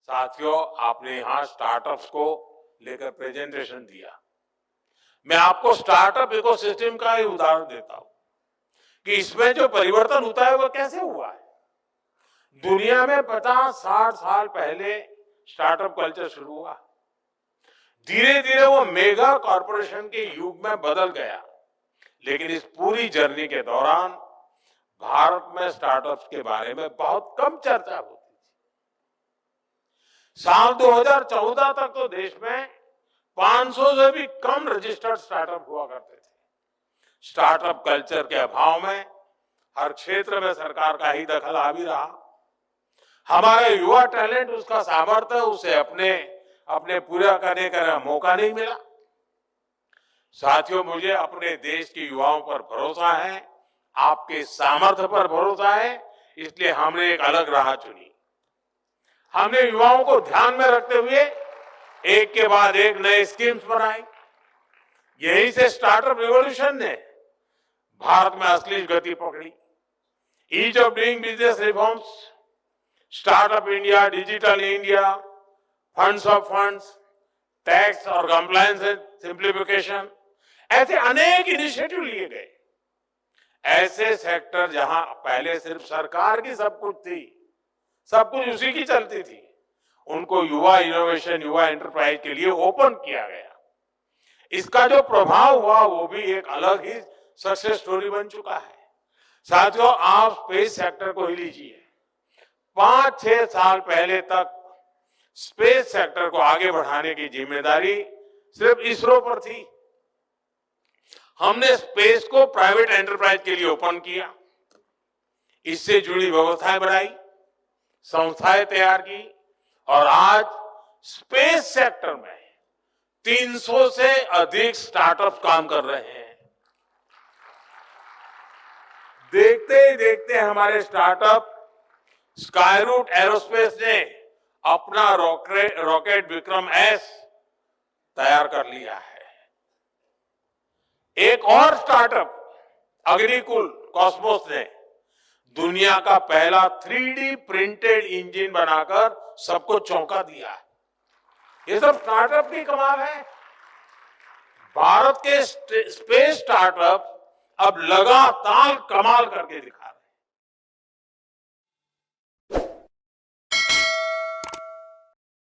साथियों, आपने यहां स्टार्टअप्स को लेकर प्रेजेंटेशन दिया। मैं आपको स्टार्टअप इकोसिस्टम का ही उदाहरण देता हूं कि इसमें जो परिवर्तन होता है वो कैसे हुआ है। दुनिया में 50-60 साल पहले स्टार्टअप कल्चर शुरू हुआ, धीरे धीरे वो मेगा कॉरपोरेशन के युग में बदल गया। लेकिन इस पूरी जर्नी के दौरान भारत में स्टार्टअप्स के बारे में बहुत कम चर्चा होती थी। साल 2014 तक तो देश में 500 से भी कम रजिस्टर्ड स्टार्टअप हुआ करते थे। स्टार्टअप कल्चर के अभाव में हर क्षेत्र में सरकार का ही दखल आ भी रहा। हमारे युवा टैलेंट, उसका सामर्थ्य, उसे अपने पूरा करने का मौका नहीं मिला। साथियों, मुझे अपने देश के युवाओं पर भरोसा है, आपके सामर्थ्य पर भरोसा है, इसलिए हमने एक अलग राह चुनी। हमने युवाओं को ध्यान में रखते हुए एक के बाद एक नए स्कीम्स बनाई। यहीं से स्टार्टअप रिवॉल्यूशन ने भारत में असली गति पकड़ी। Ease of doing business reforms, startup India, digital India, funds of funds, tax और कंप्लायंस सिंप्लीफिकेशन, ऐसे अनेक इनिशिएटिव लिए गए। ऐसे सेक्टर जहां पहले सिर्फ सरकार की सब कुछ थी, सब कुछ उसी की चलती थी, उनको युवा इनोवेशन, युवा एंटरप्राइज के लिए ओपन किया गया। इसका जो प्रभाव हुआ वो भी एक अलग ही सक्सेस स्टोरी बन चुका है। साथियों, आप स्पेस सेक्टर को ही लीजिए। 5-6 साल पहले तक स्पेस सेक्टर को आगे बढ़ाने की जिम्मेदारी सिर्फ इसरो पर थी। हमने स्पेस को प्राइवेट एंटरप्राइज के लिए ओपन किया, इससे जुड़ी व्यवस्थाएं बनाई, संस्थाएं तैयार की और आज स्पेस सेक्टर में 300 से अधिक स्टार्टअप काम कर रहे हैं। देखते ही देखते हमारे स्टार्टअप स्काईरूट एरोस्पेस ने अपना रॉकेट विक्रम एस तैयार कर लिया है। एक और स्टार्टअप अग्निकुल कॉस्मोस ने दुनिया का पहला 3D प्रिंटेड इंजन बनाकर सबको चौंका दिया है। ये सब स्टार्टअप की कमाल है। भारत के स्पेस स्टार्टअप अब लगातार कमाल करके दिखा रहे हैं।